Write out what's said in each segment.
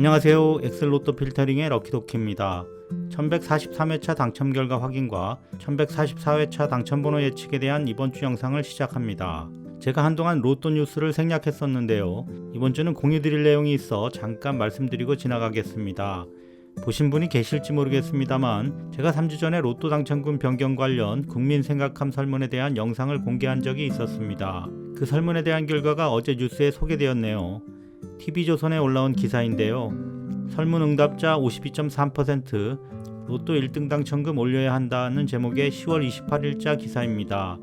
안녕하세요. 엑셀로또 필터링의 럭키도키입니다. 1143회차 당첨 결과 확인과 1144회차 당첨번호 예측에 대한 이번 주 영상을 시작합니다. 제가 한동안 로또 뉴스를 생략했었는데요. 이번 주는 공유드릴 내용이 있어 잠깐 말씀드리고 지나가겠습니다. 보신 분이 계실지 모르겠습니다만 제가 3주 전에 로또 당첨금 변경 관련 국민 생각함 설문에 대한 영상을 공개한 적이 있었습니다. 그 설문에 대한 결과가 어제 뉴스에 소개되었네요. TV조선에 올라온 기사인데요. 설문 응답자 52.3% 로또 1등 당첨금 올려야 한다는 제목의 10월 28일자 기사입니다.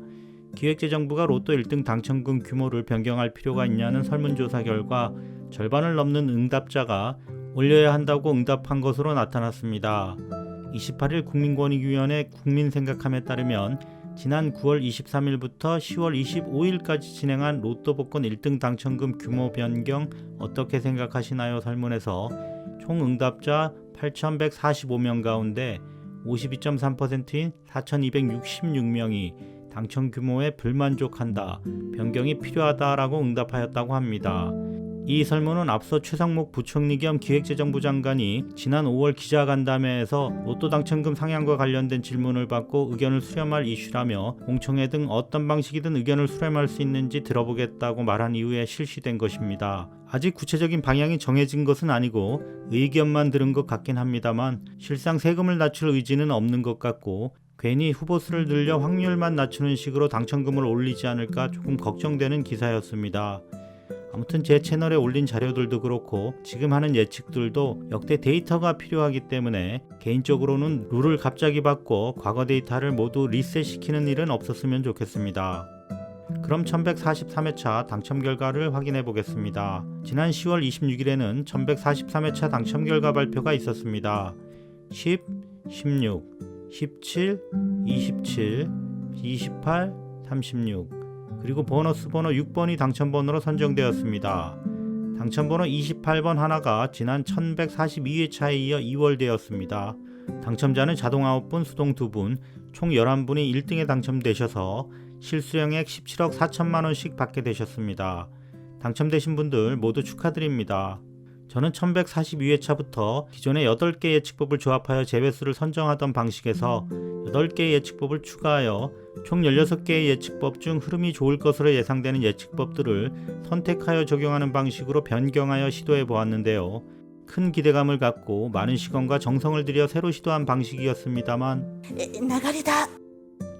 기획재정부가 로또 1등 당첨금 규모를 변경할 필요가 있냐는 설문조사 결과 절반을 넘는 응답자가 올려야 한다고 응답한 것으로 나타났습니다. 28일 국민권익위원회 국민생각함에 따르면 지난 9월 23일부터 10월 25일까지 진행한 로또 복권 1등 당첨금 규모 변경 어떻게 생각하시나요? 설문에서 총 응답자 8,145명 가운데 52.3%인 4,266명이 당첨 규모에 불만족한다, 변경이 필요하다라고 응답하였다고 합니다. 이 설문은 앞서 최상목 부총리 겸 기획재정부 장관이 지난 5월 기자간담회에서 로또 당첨금 상향과 관련된 질문을 받고 의견을 수렴할 이슈라며 공청회 등 어떤 방식이든 의견을 수렴할 수 있는지 들어보겠다고 말한 이후에 실시된 것입니다. 아직 구체적인 방향이 정해진 것은 아니고 의견만 들은 것 같긴 합니다만 실상 세금을 낮출 의지는 없는 것 같고 괜히 후보 수를 늘려 확률만 낮추는 식으로 당첨금을 올리지 않을까 조금 걱정되는 기사였습니다. 아무튼 제 채널에 올린 자료들도 그렇고 지금 하는 예측들도 역대 데이터가 필요하기 때문에 개인적으로는 룰을 갑자기 바꿔 과거 데이터를 모두 리셋시키는 일은 없었으면 좋겠습니다. 그럼 1143회차 당첨 결과를 확인해 보겠습니다. 지난 10월 26일에는 1143회차 당첨 결과 발표가 있었습니다. 10, 16, 17, 27, 28, 36 그리고 보너스 번호 6번이 당첨번호로 선정되었습니다. 당첨번호 28번 하나가 지난 1142회차에 이어 2월되었습니다. 당첨자는 자동 9분, 수동 2분, 총 11분이 1등에 당첨되셔서 실수령액 17억 4천만원씩 받게 되셨습니다. 당첨되신 분들 모두 축하드립니다. 저는 1142회차부터 기존의 8개 예측법을 조합하여 제외수를 선정하던 방식에서 8개의 예측법을 추가하여 총 16개의 예측법 중 흐름이 좋을 것으로 예상되는 예측법들을 선택하여 적용하는 방식으로 변경하여 시도해 보았는데요. 큰 기대감을 갖고 많은 시간과 정성을 들여 새로 시도한 방식이었습니다만 나가리다.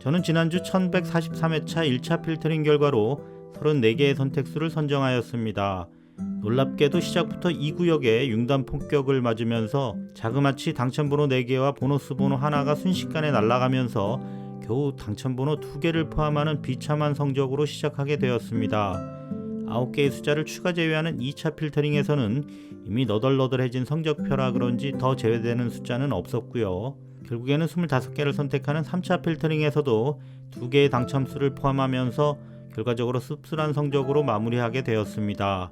저는 지난주 1143회차 1차 필터링 결과로 34개의 선택수를 선정하였습니다. 놀랍게도 시작부터 2구역에 융단 폭격을 맞으면서 자그마치 당첨번호 4개와 보너스 번호 하나가 순식간에 날아가면서 겨우 당첨번호 2개를 포함하는 비참한 성적으로 시작하게 되었습니다. 9개의 숫자를 추가 제외하는 2차 필터링에서는 이미 너덜너덜해진 성적표라 그런지 더 제외되는 숫자는 없었고요. 결국에는 25개를 선택하는 3차 필터링에서도 2개의 당첨수를 포함하면서 결과적으로 씁쓸한 성적으로 마무리하게 되었습니다.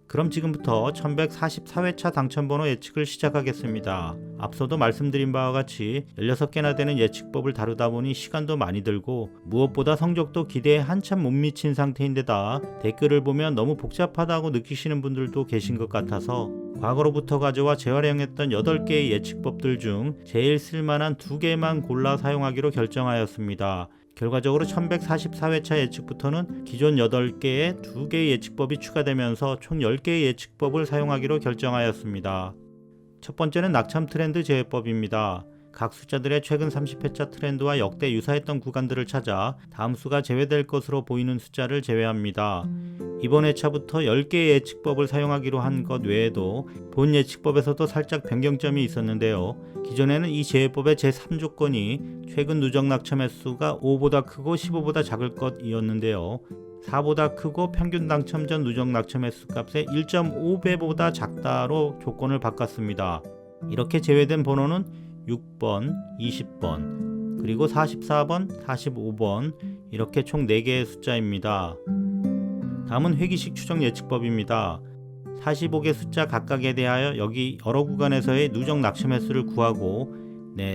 그럼 지금부터 1144회차 당첨번호 예측을 시작하겠습니다. 앞서도 말씀드린 바와 같이 16개나 되는 예측법을 다루다 보니 시간도 많이 들고 무엇보다 성적도 기대에 한참 못 미친 상태인데다 댓글을 보면 너무 복잡하다고 느끼시는 분들도 계신 것 같아서 과거로부터 가져와 재활용했던 8개의 예측법들 중 제일 쓸만한 2개만 골라 사용하기로 결정하였습니다. 결과적으로 1144회차 예측부터는 기존 8개에 2개의 예측법이 추가되면서 총 10개의 예측법을 사용하기로 결정하였습니다. 첫 번째는 낙참 트렌드 제외법입니다. 각 숫자들의 최근 30회차 트렌드와 역대 유사했던 구간들을 찾아 다음 수가 제외될 것으로 보이는 숫자를 제외합니다. 이번 회차부터 10개의 예측법을 사용하기로 한 것 외에도 본 예측법에서도 살짝 변경점이 있었는데요. 기존에는 이 제외법의 제3조건이 최근 누적 낙첨 횟수가 5보다 크고 15보다 작을 것이었는데요. 4보다 크고 평균 당첨 전 누적 낙첨 횟수 값의 1.5배보다 작다로 조건을 바꿨습니다. 이렇게 제외된 번호는 6번, 20번, 그리고 44번, 45번 이렇게 총 4개의 숫자입니다. 다음은 회기식 추정 예측법입니다. 45개 숫자 각각에 대하여 여기 여러 구간에서의 누적 낙첨 횟수를 구하고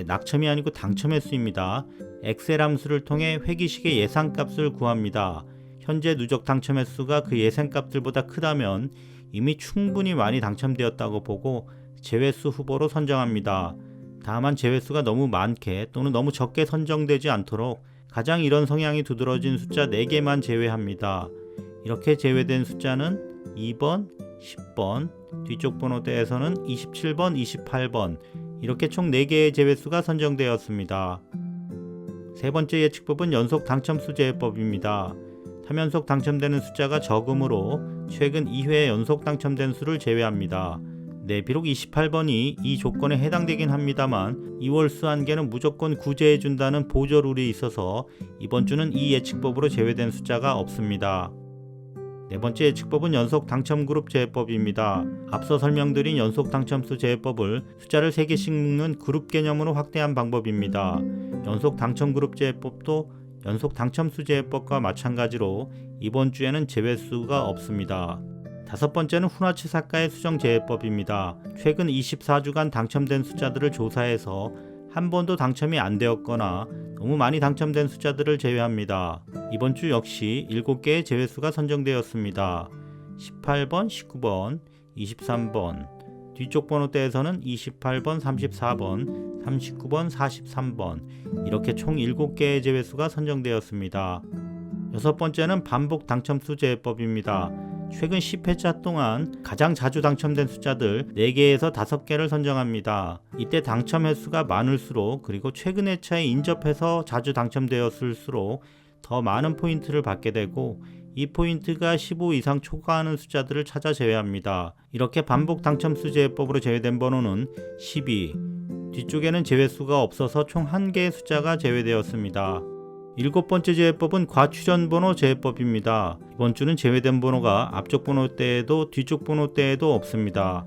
낙첨이 아니고 당첨 횟수입니다. 엑셀 함수를 통해 회기식의 예상값을 구합니다. 현재 누적 당첨 횟수가 그 예상값들보다 크다면 이미 충분히 많이 당첨되었다고 보고 제외수 후보로 선정합니다. 다만 제외수가 너무 많게 또는 너무 적게 선정되지 않도록 가장 이런 성향이 두드러진 숫자 4개만 제외합니다. 이렇게 제외된 숫자는 2번, 10번, 뒤쪽 번호대에서는 27번, 28번 이렇게 총 4개의 제외수가 선정되었습니다. 세 번째 예측법은 연속 당첨수 제외법입니다. 3연속 당첨되는 숫자가 적으므로 최근 2회 연속 당첨된 수를 제외합니다. 네, 비록 28번이 이 조건에 해당되긴 합니다만 2월 수 한 개는 무조건 구제해준다는 보조룰이 있어서 이번 주는 이 예측법으로 제외된 숫자가 없습니다. 네 번째 예측법은 연속 당첨그룹 제외법입니다. 앞서 설명드린 연속 당첨수 제외법을 숫자를 3개씩 묶는 그룹 개념으로 확대한 방법입니다. 연속 당첨그룹 제외법도 연속 당첨수 제외법과 마찬가지로 이번 주에는 제외수가 없습니다. 다섯 번째는 후나치 사카의 수정 제외법입니다. 최근 24주간 당첨된 숫자들을 조사해서 한 번도 당첨이 안 되었거나 너무 많이 당첨된 숫자들을 제외합니다. 이번 주 역시 7개의 제외수가 선정되었습니다. 18번, 19번, 23번, 뒤쪽 번호대에서는 28번, 34번, 39번, 43번 이렇게 총 7개의 제외수가 선정되었습니다. 여섯 번째는 반복 당첨수 제외법입니다. 최근 10회차 동안 가장 자주 당첨된 숫자들 4개에서 5개를 선정합니다. 이때 당첨 횟수가 많을수록 그리고 최근 회차에 인접해서 자주 당첨되었을수록 더 많은 포인트를 받게 되고 이 포인트가 15 이상 초과하는 숫자들을 찾아 제외합니다. 이렇게 반복 당첨수 제외법으로 제외된 번호는 12, 뒤쪽에는 제외수가 없어서 총 1개의 숫자가 제외되었습니다. 일곱 번째 제외법은 과출현 번호 제외법입니다. 이번 주는 제외된 번호가 앞쪽 번호대에도 뒤쪽 번호대에도 없습니다.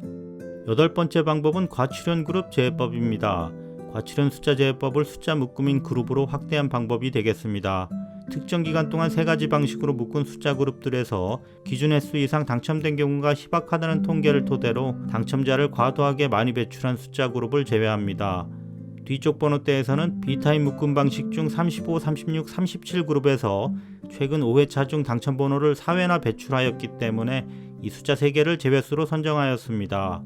여덟 번째 방법은 과출현 그룹 제외법입니다. 과출현 숫자 제외법을 숫자 묶음인 그룹으로 확대한 방법이 되겠습니다. 특정 기간 동안 3가지 방식으로 묶은 숫자 그룹들에서 기준 횟수 이상 당첨된 경우가 희박하다는 통계를 토대로 당첨자를 과도하게 많이 배출한 숫자 그룹을 제외합니다. 뒤쪽 번호대에서는 B타입 묶음 방식 중 35, 36, 37 그룹에서 최근 5회차 중 당첨 번호를 4회나 배출하였기 때문에 이 숫자 3개를 제외수로 선정하였습니다.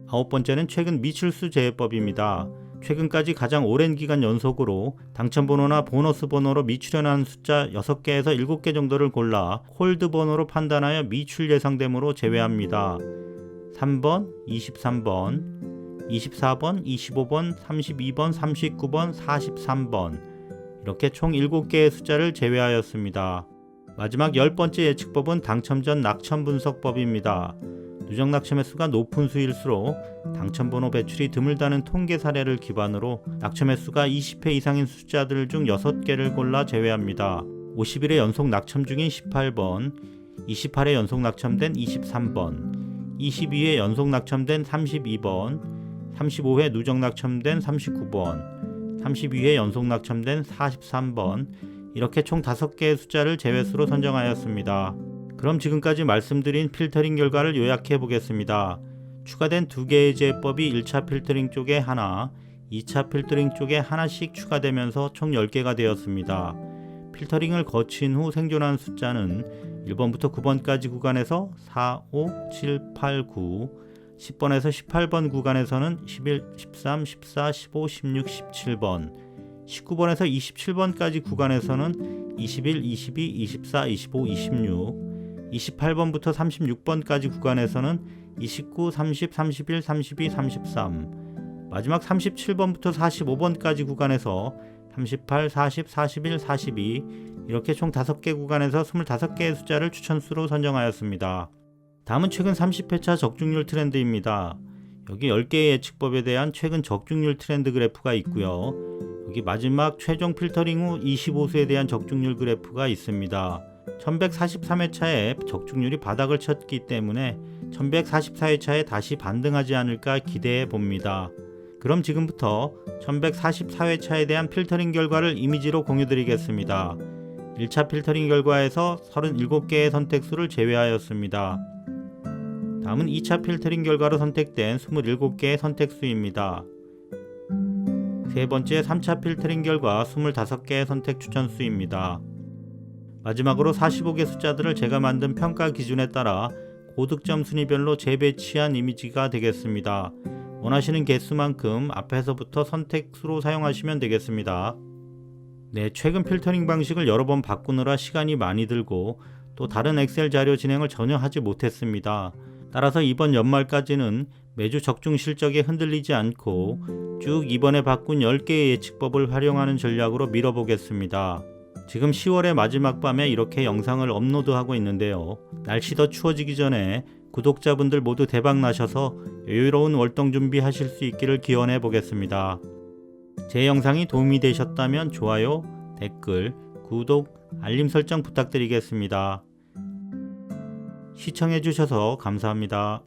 아홉 번째는 최근 미출수 제외법입니다. 최근까지 가장 오랜 기간 연속으로 당첨 번호나 보너스 번호로 미출현한 숫자 6개에서 7개 정도를 골라 홀드 번호로 판단하여 미출 예상됨으로 제외합니다. 3번, 23번, 24번, 25번, 32번, 39번, 43번 이렇게 총 7개의 숫자를 제외하였습니다. 마지막 10번째 예측법은 당첨 전 낙첨 분석법입니다. 누적 낙첨 횟수가 높은 수일수록 당첨번호 배출이 드물다는 통계 사례를 기반으로 낙첨 횟수가 20회 이상인 숫자들 중 6개를 골라 제외합니다. 50일의 연속 낙첨 중인 18번, 28회 연속 낙첨된 23번, 22회 연속 낙첨된 32번, 35회 누적 낙첨된 39번, 32회 연속 낙첨된 43번 이렇게 총 5개의 숫자를 제외수로 선정하였습니다. 그럼 지금까지 말씀드린 필터링 결과를 요약해 보겠습니다. 추가된 2개의 제외법이 1차 필터링 쪽에 하나, 2차 필터링 쪽에 하나씩 추가되면서 총 10개가 되었습니다. 필터링을 거친 후 생존한 숫자는 1번부터 9번까지 구간에서 4, 5, 7, 8, 9, 10번에서 18번 구간에서는 11, 13, 14, 15, 16, 17번, 19번에서 27번까지 구간에서는 21, 22, 24, 25, 26, 28번부터 36번까지 구간에서는 29, 30, 31, 32, 33, 마지막 37번부터 45번까지 구간에서 38, 40, 41, 42 이렇게 총 5개 구간에서 25개의 숫자를 추천수로 선정하였습니다. 다음은 최근 30회차 적중률 트렌드입니다. 여기 10개의 예측법에 대한 최근 적중률 트렌드 그래프가 있고요. 여기 마지막 최종 필터링 후 25수에 대한 적중률 그래프가 있습니다. 1143회차에 적중률이 바닥을 쳤기 때문에 1144회차에 다시 반등하지 않을까 기대해 봅니다. 그럼 지금부터 1144회차에 대한 필터링 결과를 이미지로 공유 드리겠습니다. 1차 필터링 결과에서 37개의 선택수를 제외하였습니다. 다음은 2차 필터링 결과로 선택된 27개의 선택수입니다. 세 번째 3차 필터링 결과 25개의 선택 추천수입니다. 마지막으로 45개 숫자들을 제가 만든 평가 기준에 따라 고득점 순위별로 재배치한 이미지가 되겠습니다. 원하시는 개수만큼 앞에서부터 선택수로 사용하시면 되겠습니다. 네, 최근 필터링 방식을 여러 번 바꾸느라 시간이 많이 들고 또 다른 엑셀 자료 진행을 전혀 하지 못했습니다. 따라서 이번 연말까지는 매주 적중 실적에 흔들리지 않고 쭉 이번에 바꾼 10개의 예측법을 활용하는 전략으로 밀어보겠습니다. 지금 10월의 마지막 밤에 이렇게 영상을 업로드하고 있는데요. 날씨 더 추워지기 전에 구독자분들 모두 대박 나셔서 여유로운 월동 준비하실 수 있기를 기원해 보겠습니다. 제 영상이 도움이 되셨다면 좋아요, 댓글, 구독, 알림 설정 부탁드리겠습니다. 시청해 주셔서 감사합니다.